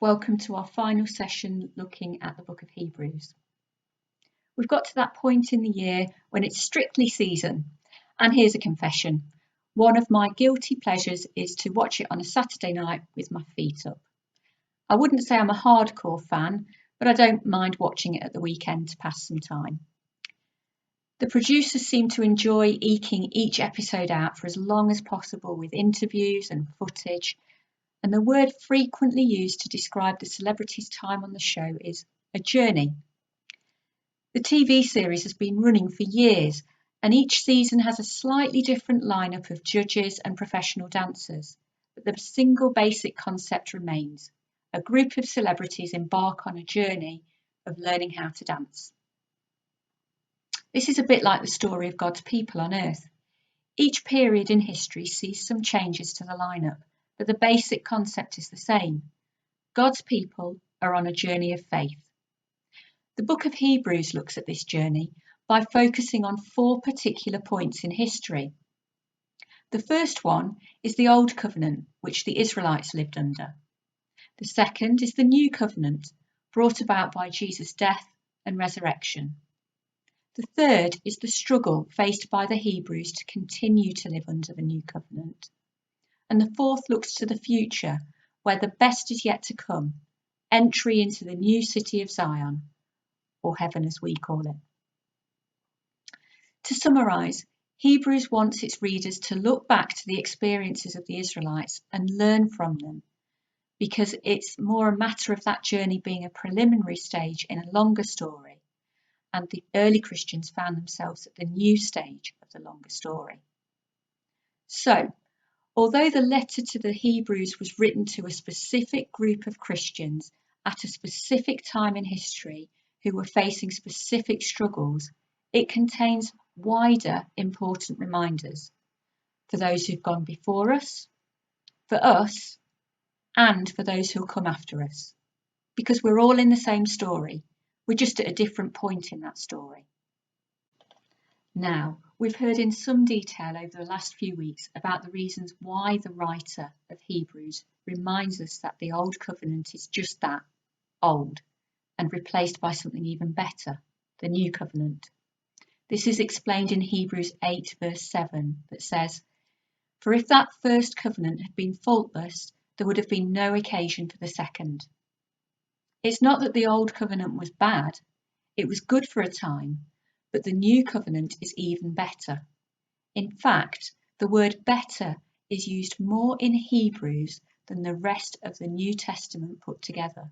Welcome to our final session looking at the book of Hebrews. We've got to that point in the year when it's strictly season, and here's a confession. One of my guilty pleasures is to watch it on a Saturday night with my feet up. I wouldn't say I'm a hardcore fan, but I don't mind watching it at the weekend to pass some time. The producers seem to enjoy eking each episode out for as long as possible with interviews and footage, and the word frequently used to describe the celebrities' time on the show is a journey. The TV series has been running for years, and each season has a slightly different lineup of judges and professional dancers, but the single basic concept remains. A group of celebrities embark on a journey of learning how to dance. This is a bit like the story of God's people on earth. Each period in history sees some changes to the lineup, but the basic concept is the same. God's people are on a journey of faith. The book of Hebrews looks at this journey by focusing on 4 particular points in history. The first one is the Old Covenant, which the Israelites lived under. The second is the New Covenant, brought about by Jesus' death and resurrection. The third is the struggle faced by the Hebrews to continue to live under the New Covenant. And the fourth looks to the future, where the best is yet to come, entry into the new city of Zion, or heaven as we call it. To summarise, Hebrews wants its readers to look back to the experiences of the Israelites and learn from them, because it's more a matter of that journey being a preliminary stage in a longer story, and the early Christians found themselves at the new stage of the longer story. So, although the letter to the Hebrews was written to a specific group of Christians at a specific time in history who were facing specific struggles, it contains wider important reminders for those who've gone before us, for us, and for those who'll come after us. Because we're all in the same story, we're just at a different point in that story. Now, we've heard in some detail over the last few weeks about the reasons why the writer of Hebrews reminds us that the Old Covenant is just that, old, and replaced by something even better, the New Covenant. This is explained in Hebrews 8 verse 7 that says, "For if that first covenant had been faultless, there would have been no occasion for the second." It's not that the Old Covenant was bad, it was good for a time, but the New Covenant is even better. In fact, the word better is used more in Hebrews than the rest of the New Testament put together.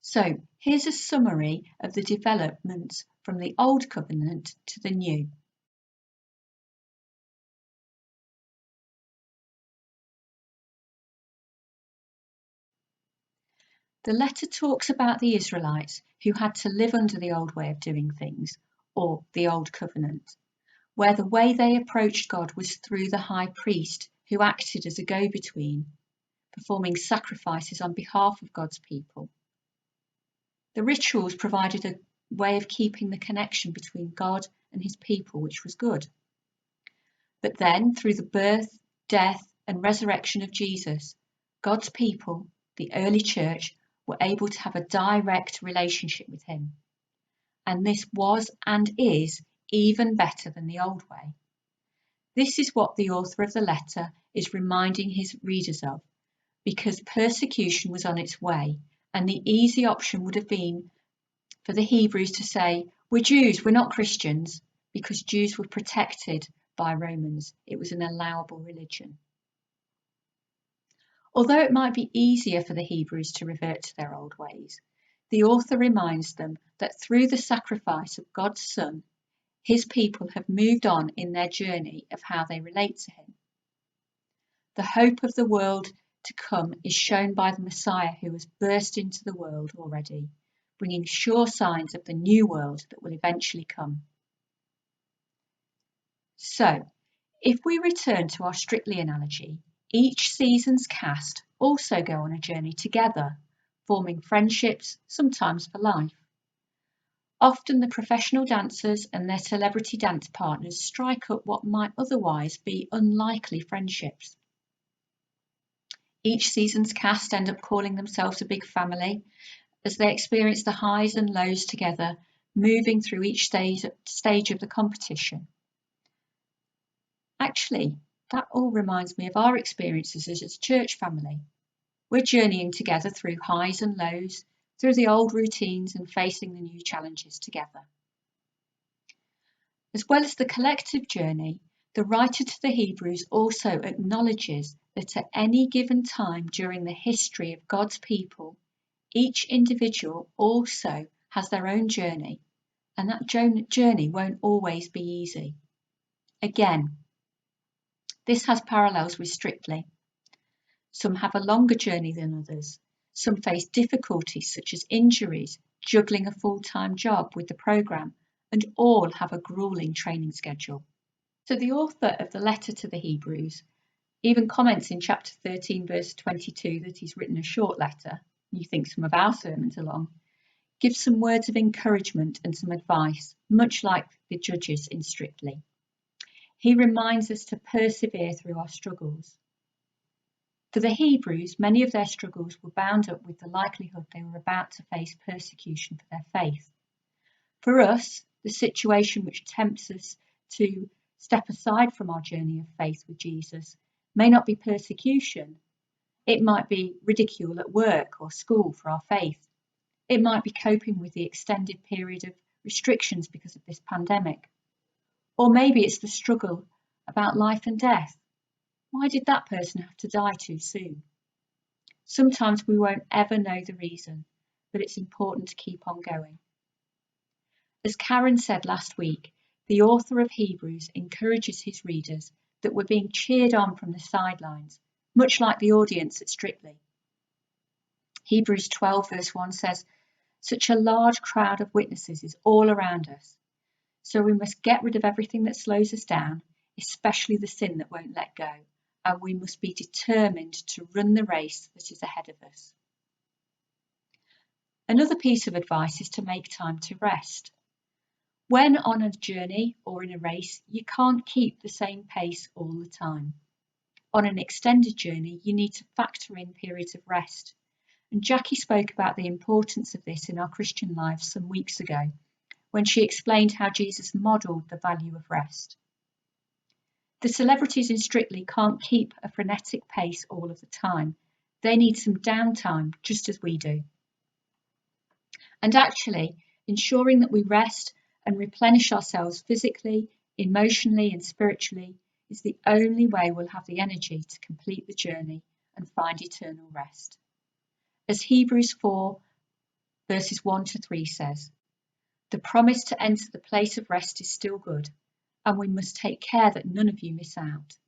So, here's a summary of the developments from the Old Covenant to the New. The letter talks about the Israelites who had to live under the old way of doing things, or the Old Covenant, where the way they approached God was through the high priest who acted as a go-between, performing sacrifices on behalf of God's people. The rituals provided a way of keeping the connection between God and his people, which was good. But then, through the birth, death, and resurrection of Jesus, God's people, the early church, were able to have a direct relationship with him. And this was and is even better than the old way. This is what the author of the letter is reminding his readers of, because persecution was on its way, and the easy option would have been for the Hebrews to say, "We're Jews, we're not Christians," because Jews were protected by Romans. It was an allowable religion. Although it might be easier for the Hebrews to revert to their old ways, the author reminds them that through the sacrifice of God's Son, his people have moved on in their journey of how they relate to him. The hope of the world to come is shown by the Messiah who has burst into the world already, bringing sure signs of the new world that will eventually come. So, if we return to our Strictly analogy, each season's cast also go on a journey together, forming friendships, sometimes for life. Often the professional dancers and their celebrity dance partners strike up what might otherwise be unlikely friendships. Each season's cast end up calling themselves a big family as they experience the highs and lows together, moving through each stage of the competition. Actually, that all reminds me of our experiences as a church family. We're journeying together through highs and lows, through the old routines and facing the new challenges together. As well as the collective journey, the writer to the Hebrews also acknowledges that at any given time during the history of God's people, each individual also has their own journey, and that journey won't always be easy. Again, this has parallels with Strictly. Some have a longer journey than others. Some face difficulties such as injuries, juggling a full-time job with the programme, and all have a gruelling training schedule. So the author of the letter to the Hebrews even comments in chapter 13, verse 22, that he's written a short letter. You think some of our sermons are long. Gives some words of encouragement and some advice, much like the judges in Strictly. He reminds us to persevere through our struggles. For the Hebrews, many of their struggles were bound up with the likelihood they were about to face persecution for their faith. For us, the situation which tempts us to step aside from our journey of faith with Jesus may not be persecution. It might be ridicule at work or school for our faith. It might be coping with the extended period of restrictions because of this pandemic. Or maybe it's the struggle about life and death. Why did that person have to die too soon? Sometimes we won't ever know the reason, but it's important to keep on going. As Karen said last week, the author of Hebrews encourages his readers that we're being cheered on from the sidelines, much like the audience at Strictly. Hebrews 12 verse 1 says, "Such a large crowd of witnesses is all around us. So we must get rid of everything that slows us down, especially the sin that won't let go, and we must be determined to run the race that is ahead of us." Another piece of advice is to make time to rest. When on a journey or in a race, you can't keep the same pace all the time. On an extended journey, you need to factor in periods of rest. And Jackie spoke about the importance of this in our Christian lives some weeks ago, when she explained how Jesus modelled the value of rest. The celebrities in Strictly can't keep a frenetic pace all of the time. They need some downtime, just as we do. And actually, ensuring that we rest and replenish ourselves physically, emotionally, and spiritually is the only way we'll have the energy to complete the journey and find eternal rest. As Hebrews 4, verses 1 to 3 says, "The promise to enter the place of rest is still good, and we must take care that none of you miss out.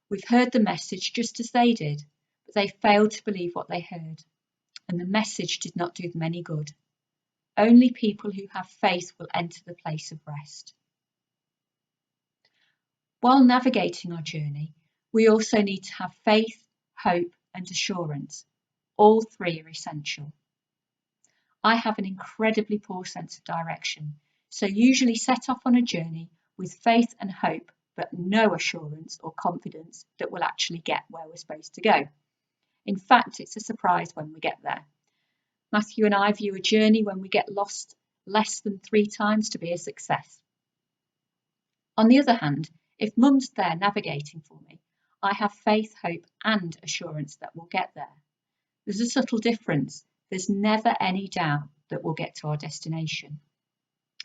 We've heard the message just as they did, but they failed to believe what they heard, and the message did not do them any good. Only people who have faith will enter the place of rest." While navigating our journey, we also need to have faith, hope, and assurance. All three are essential. I have an incredibly poor sense of direction, so usually set off on a journey with faith and hope, but no assurance or confidence that we'll actually get where we're supposed to go. In fact, it's a surprise when we get there. Matthew and I view a journey when we get lost less than 3 times to be a success. On the other hand, if Mum's there navigating for me, I have faith, hope, and assurance that we'll get there. There's a subtle difference. There's never any doubt that we'll get to our destination.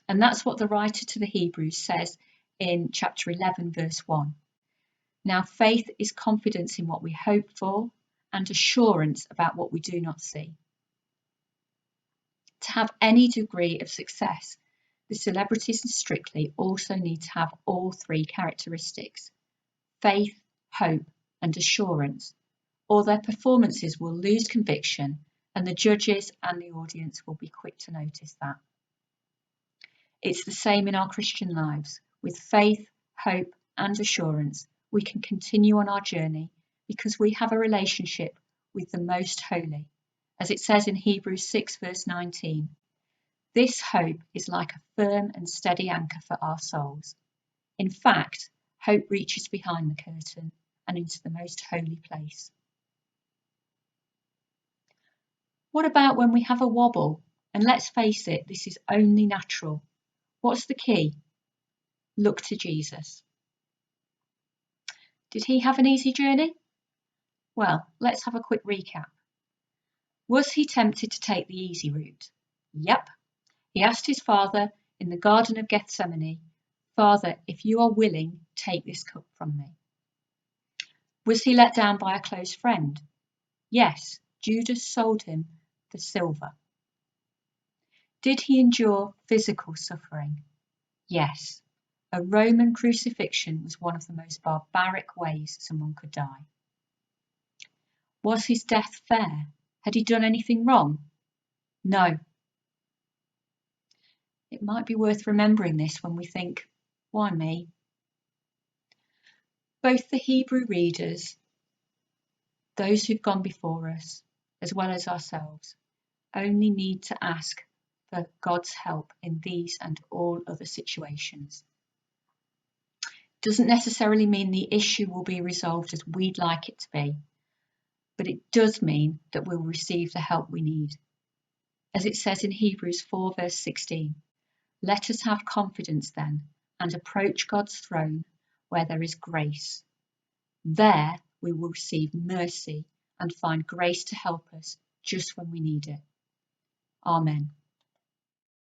And that's what the writer to the Hebrews says in chapter 11, verse 1. Now, faith is confidence in what we hope for and assurance about what we do not see. To have any degree of success, the celebrities in Strictly also need to have all three characteristics: faith, hope, and assurance, or their performances will lose conviction, and the judges and the audience will be quick to notice that. It's the same in our Christian lives. With faith, hope, and assurance, we can continue on our journey because we have a relationship with the Most Holy. As it says in Hebrews 6, verse 19, "This hope is like a firm and steady anchor for our souls." In fact, hope reaches behind the curtain and into the most holy place. What about when we have a wobble? And let's face it, this is only natural. What's the key? Look to Jesus. Did he have an easy journey? Well, let's have a quick recap. Was he tempted to take the easy route? Yep. He asked his Father in the Garden of Gethsemane, Father, if you are willing, take this cup from me. Was he let down by a close friend? Yes, Judas sold him for silver. Did he endure physical suffering? Yes. A Roman crucifixion was one of the most barbaric ways someone could die. Was his death fair? Had he done anything wrong? No. It might be worth remembering this when we think, why me? Both the Hebrew readers, those who've gone before us, as well as ourselves, only need to ask for God's help in these and all other situations. Doesn't necessarily mean the issue will be resolved as we'd like it to be, but it does mean that we'll receive the help we need. As it says in Hebrews 4 verse 16, let us have confidence then and approach God's throne where there is grace. There we will receive mercy and find grace to help us just when we need it. Amen.